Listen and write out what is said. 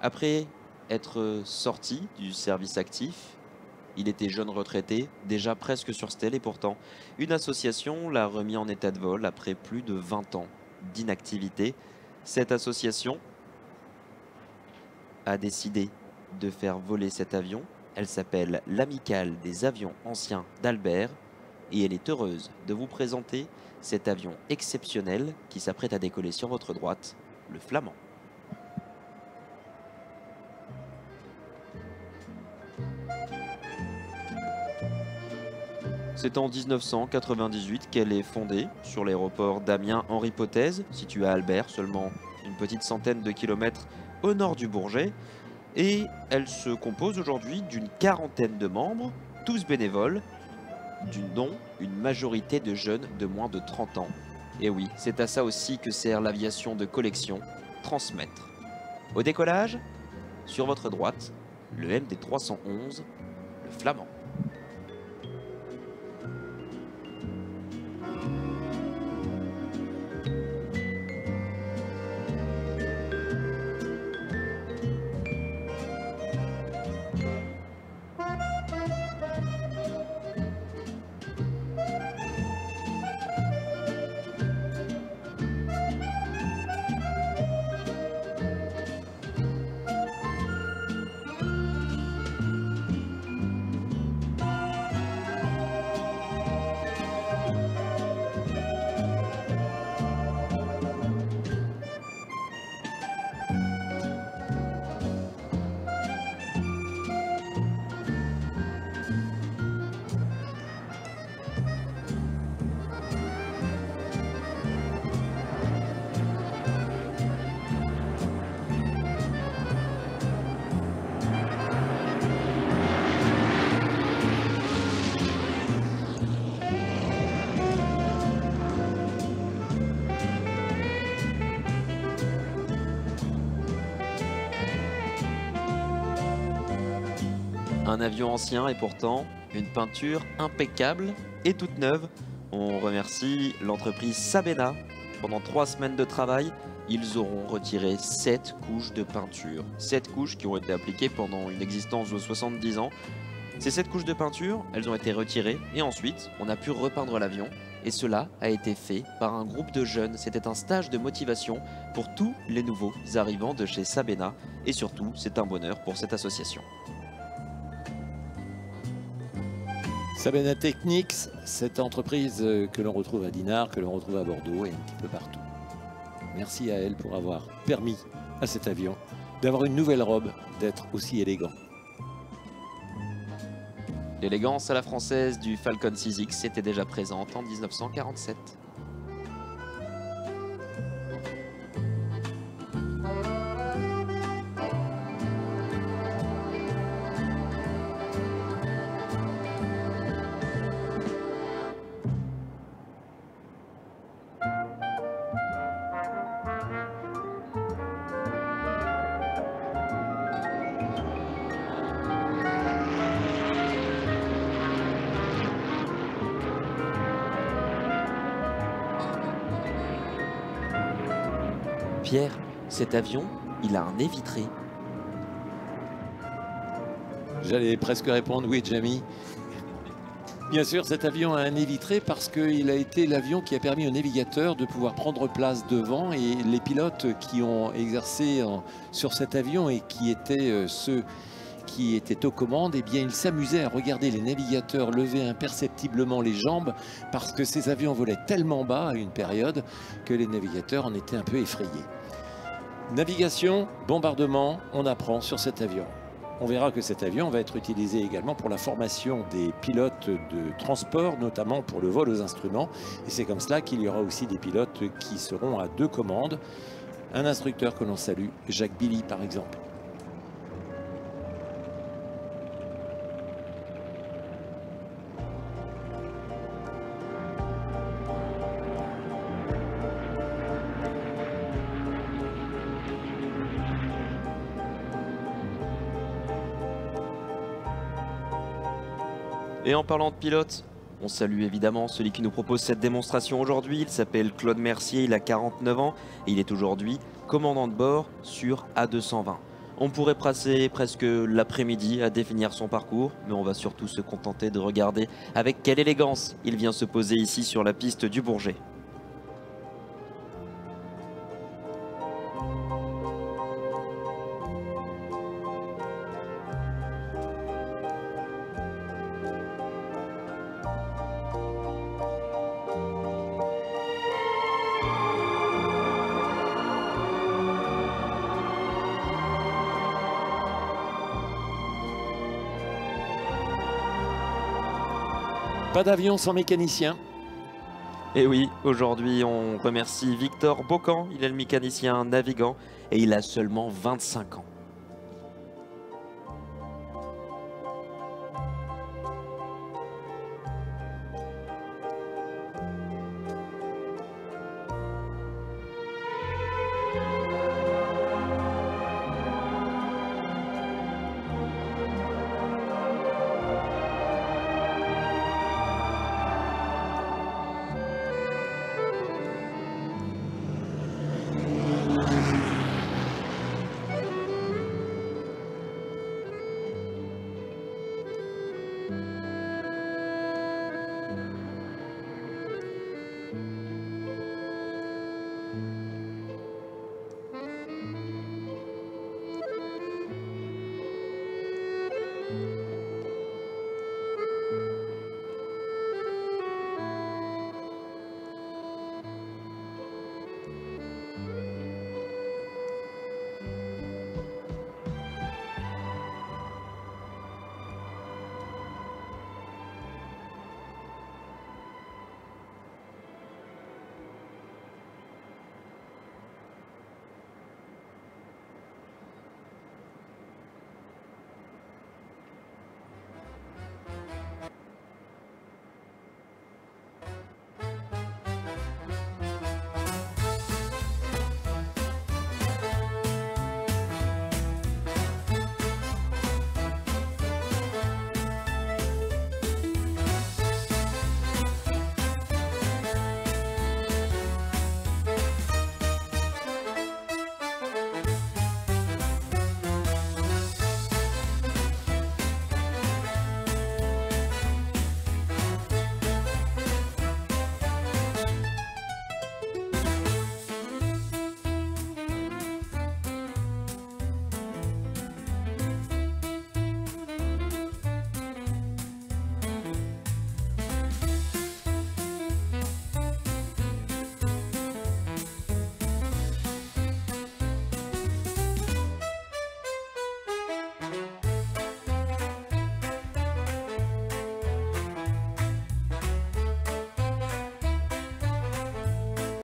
Après être sorti du service actif, il était jeune retraité, déjà presque sur stèle et pourtant, une association l'a remis en état de vol après plus de 20 ans d'inactivité. Cette association a décidé de faire voler cet avion. Elle s'appelle l'Amicale des avions anciens d'Albert et elle est heureuse de vous présenter cet avion exceptionnel qui s'apprête à décoller sur votre droite, le Flamand. C'est en 1998 qu'elle est fondée sur l'aéroport d'Amiens-Henri Potez, situé à Albert, seulement une petite centaine de kilomètres au nord du Bourget. Et elle se compose aujourd'hui d'une quarantaine de membres, tous bénévoles, dont une majorité de jeunes de moins de 30 ans. Et oui, c'est à ça aussi que sert l'aviation de collection, transmettre. Au décollage, sur votre droite, le MD 311, le Flamand. Un avion ancien et pourtant une peinture impeccable et toute neuve. On remercie l'entreprise Sabena. Pendant 3 semaines de travail, ils auront retiré 7 couches de peinture. 7 couches qui ont été appliquées pendant une existence de 70 ans. Ces 7 couches de peinture, elles ont été retirées et ensuite on a pu repeindre l'avion. Et cela a été fait par un groupe de jeunes. C'était un stage de motivation pour tous les nouveaux arrivants de chez Sabena. Et surtout, c'est un bonheur pour cette association. Sabena Technics, cette entreprise que l'on retrouve à Dinard, que l'on retrouve à Bordeaux et un petit peu partout. Merci à elle pour avoir permis à cet avion d'avoir une nouvelle robe, d'être aussi élégant. L'élégance à la française du Falcon 6X était déjà présente en 1947. Pierre, cet avion, il a un nez vitré. J'allais presque répondre oui, Jamie. Bien sûr, cet avion a un nez vitré parce qu'il a été l'avion qui a permis aux navigateurs de pouvoir prendre place devant et les pilotes qui ont exercé sur cet avion et qui étaient ceux qui étaient aux commandes, eh bien, ils s'amusaient à regarder les navigateurs lever imperceptiblement les jambes parce que ces avions volaient tellement bas à une période que les navigateurs en étaient un peu effrayés. Navigation, bombardement, on apprend sur cet avion. On verra que cet avion va être utilisé également pour la formation des pilotes de transport, notamment pour le vol aux instruments. Et c'est comme cela qu'il y aura aussi des pilotes qui seront à 2 commandes. Un instructeur que l'on salue, Jacques Billy par exemple. Et en parlant de pilote, on salue évidemment celui qui nous propose cette démonstration aujourd'hui. Il s'appelle Claude Mercier, il a 49 ans et il est aujourd'hui commandant de bord sur A220. On pourrait passer presque l'après-midi à définir son parcours, mais on va surtout se contenter de regarder avec quelle élégance il vient se poser ici sur la piste du Bourget. Pas d'avion sans mécanicien. Et oui, aujourd'hui on remercie Victor Bocan, il est le mécanicien navigant et il a seulement 25 ans.